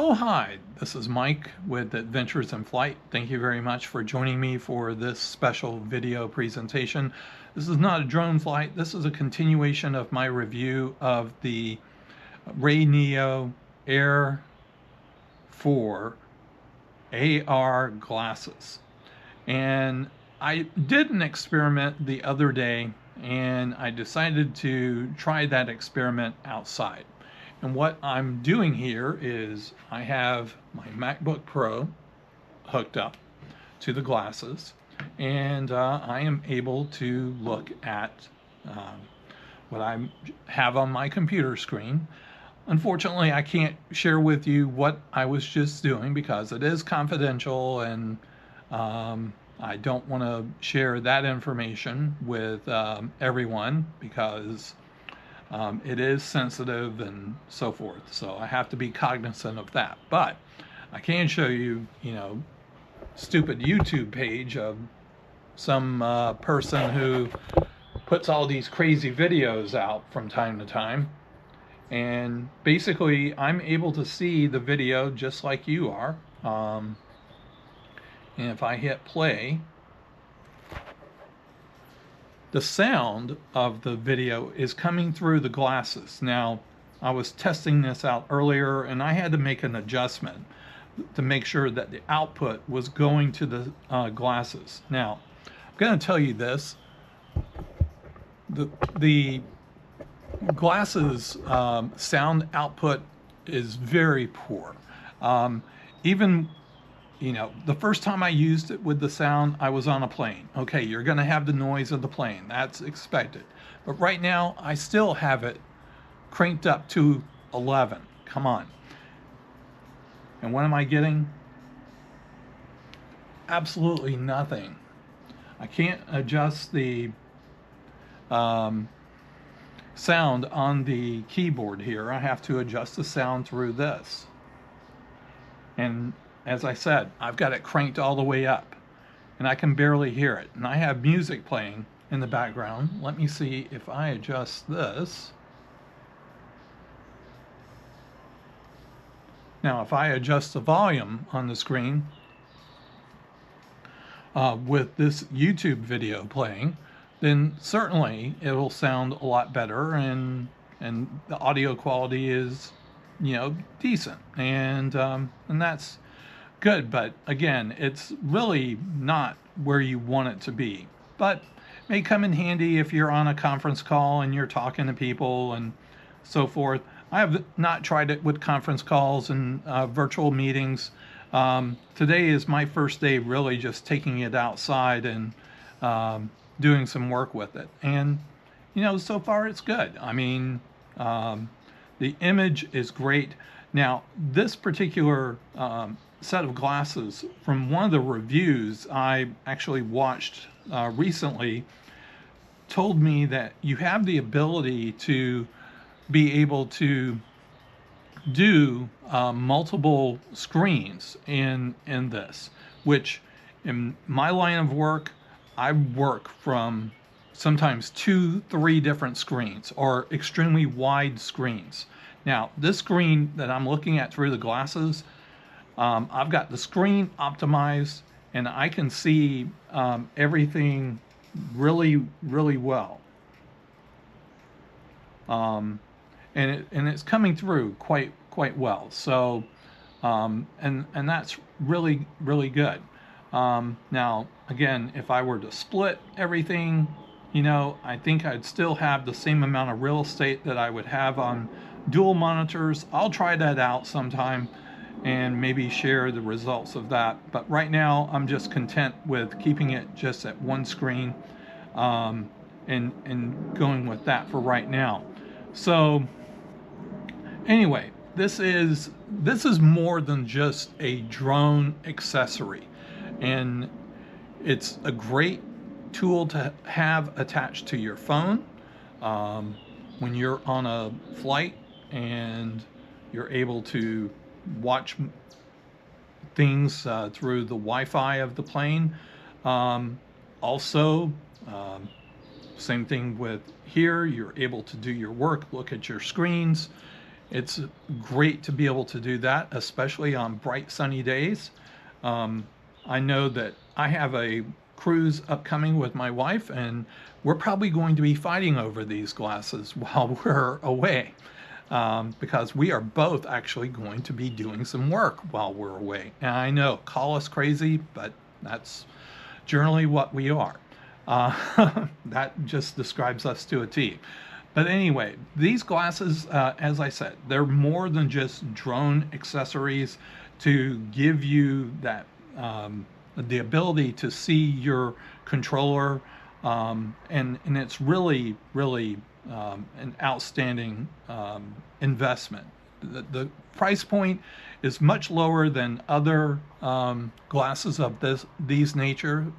Oh, hi, this is Mike with Adventures in Flight. Thank you very much for joining me for this special video presentation. This is not a drone flight. This is a continuation of my review of the RayNeo Air 4 AR glasses. And I did an experiment the other day, and I decided to try that experiment outside. And what I'm doing here is I have my MacBook Pro hooked up to the glasses, and I am able to look at what I have on my computer screen. Unfortunately, I can't share with you what I was just doing because it is confidential, and I don't want to share that information with everyone because it is sensitive and so forth. So I have to be cognizant of that. But I can show you, stupid YouTube page of some person who puts all these crazy videos out from time to time. And basically, I'm able to see the video just like you are. And if I hit play, the sound of the video is coming through the glasses. Now, I was testing this out earlier, and I had to make an adjustment to make sure that the output was going to the glasses. Now, I'm going to tell you this. The glasses sound output is very poor. Even the first time I used it with the sound, I was on a plane. Okay, you're going to have the noise of the plane. That's expected. But right now, I still have it cranked up to 11. Come on. And what am I getting? Absolutely nothing. I can't adjust the sound on the keyboard here. I have to adjust the sound through this. And as I said, I've got it cranked all the way up, and I can barely hear it. And I have music playing in the background. Let me see if I adjust this. Now, if I adjust the volume on the screen with this YouTube video playing, then certainly it will sound a lot better, and the audio quality is, decent, and that's good. But again, it's really not where you want it to be. But it may come in handy if you're on a conference call and you're talking to people and so forth. I have not tried it with conference calls and virtual meetings. Today is my first day really just taking it outside and doing some work with it. And, so far it's good. I mean, the image is great. Now, this particular set of glasses, from one of the reviews I actually watched recently, told me that you have the ability to be able to do multiple screens in this, which in my line of work, I work from sometimes 2-3 different screens, or extremely wide screens. Now, this screen that I'm looking at through the glasses, I've got the screen optimized, and I can see everything really, really well. And it's coming through quite well. So, and that's really, really good. Now, again, if I were to split everything, I think I'd still have the same amount of real estate that I would have on dual monitors. I'll try that out sometime and maybe share the results of that. But right now, I'm just content with keeping it just at one screen and going with that for right now. So anyway, this is more than just a drone accessory, and it's a great tool to have attached to your phone when you're on a flight and you're able to watch things through the Wi-Fi of the plane. Also, same thing with here, you're able to do your work, look at your screens, It's great to be able to do that, especially on bright sunny days. I know that I have a cruise upcoming with my wife, and we're probably going to be fighting over these glasses while we're away, because we are both actually going to be doing some work while we're away. And I know, call us crazy, but that's generally what we are. That just describes us to a T. But anyway, these glasses, as I said, they're more than just drone accessories to give you that the ability to see your controller, and it's really, really an outstanding investment. The price point is much lower than other glasses of this nature,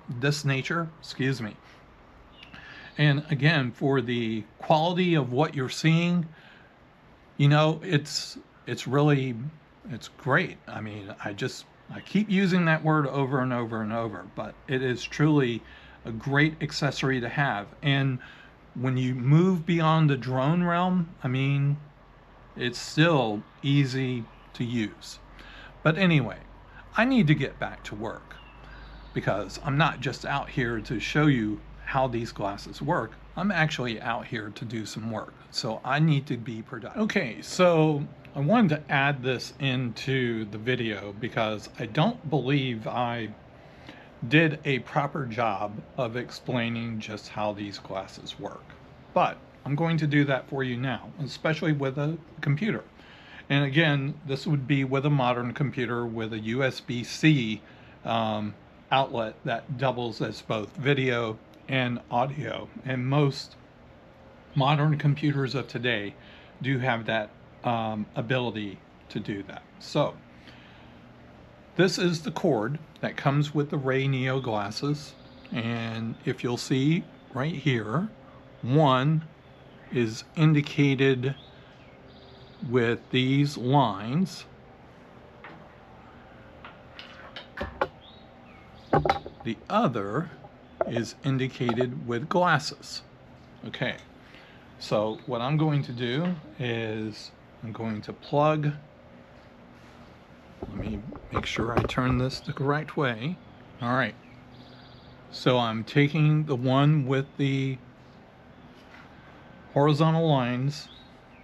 excuse me. And again, for the quality of what you're seeing, you know, it's great. I mean, I keep using that word over and over and over, but it is truly a great accessory to have. And when you move beyond the drone realm, I mean, it's still easy to use. But anyway, I need to get back to work, because I'm not just out here to show you how these glasses work. I'm actually out here to do some work. So I need to be productive. Okay, so I wanted to add this into the video because I don't believe I did a proper job of explaining just how these glasses work. But I'm going to do that for you now, especially with a computer. And again, this would be with a modern computer with a USB-C outlet that doubles as both video and audio. And most modern computers of today do have that ability to do that. So this is the cord that comes with the RayNeo glasses, and if you'll see right here, one is indicated with these lines. The other is indicated with glasses. Okay, so what I'm going to do is I'm going to plug, let me make sure I turn this the correct way. All right, so I'm taking the one with the horizontal lines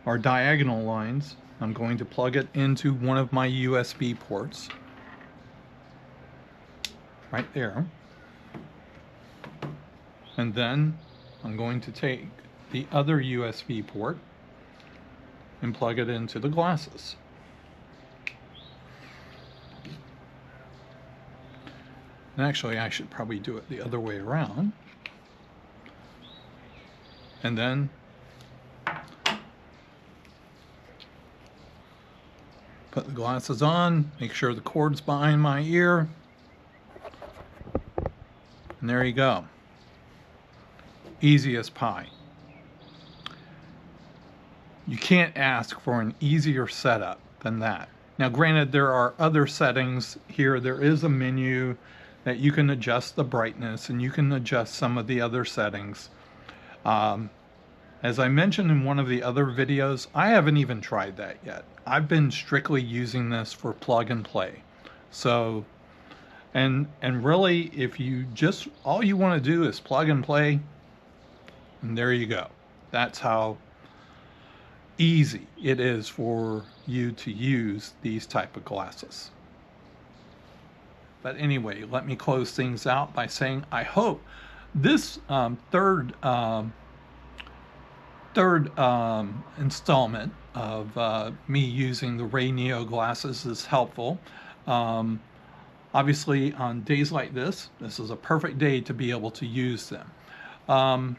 or diagonal lines. I'm going to plug it into one of my USB ports right there. And then I'm going to take the other USB port and plug it into the glasses. And actually, I should probably do it the other way around. And then put the glasses on, make sure the cord's behind my ear, and there you go. Easy as pie. You can't ask for an easier setup than that. Now granted, there are other settings here. There is a menu that you can adjust the brightness, and you can adjust some of the other settings. As I mentioned in one of the other videos, I haven't even tried that yet. I've been strictly using this for plug and play. So, and really, if you just, all you want to do is plug and play, and there you go. That's how easy it is for you to use these type of glasses. But anyway, let me close things out by saying I hope this third installment of me using the RayNeo glasses is helpful. Obviously, on days like this is a perfect day to be able to use them.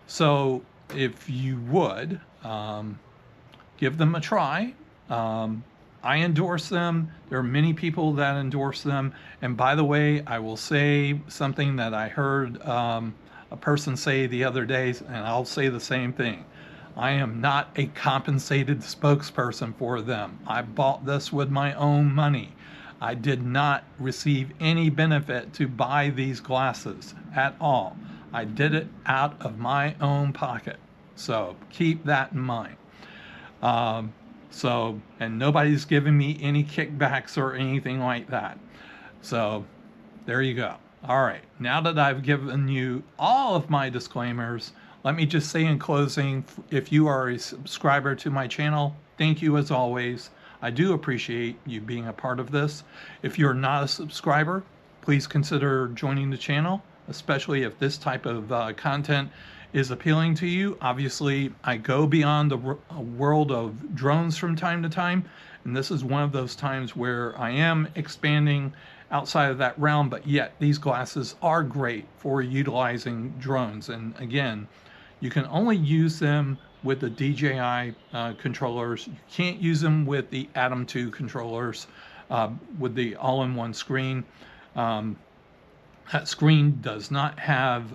So if you would, give them a try. I endorse them. There are many people that endorse them. And by the way, I will say something that I heard a person say the other day, and I'll say the same thing. I am not a compensated spokesperson for them. I bought this with my own money. I did not receive any benefit to buy these glasses at all. I did it out of my own pocket. So keep that in mind. So, and nobody's giving me any kickbacks or anything like that. So there you go. All right, now that I've given you all of my disclaimers, let me just say in closing, if you are a subscriber to my channel, thank you as always. I do appreciate you being a part of this. If you're not a subscriber, please consider joining the channel, especially if this type of content is appealing to you. Obviously, I go beyond the world of drones from time to time, and this is one of those times where I am expanding outside of that realm, but yet these glasses are great for utilizing drones. And again, you can only use them with the DJI controllers. You can't use them with the Atom 2 controllers with the all-in-one screen. That screen does not have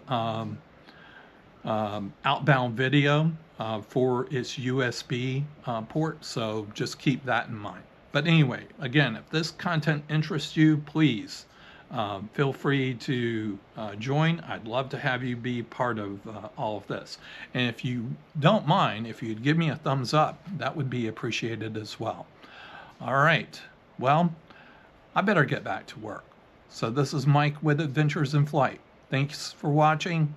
outbound video for its USB port, so just keep that in mind. But anyway, again, if this content interests you, please feel free to join. I'd love to have you be part of all of this. And if you don't mind, if you'd give me a thumbs up, that would be appreciated as well. All right, well, I better get back to work. So this is Mike with Adventures in Flight. Thanks for watching.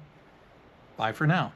Bye for now.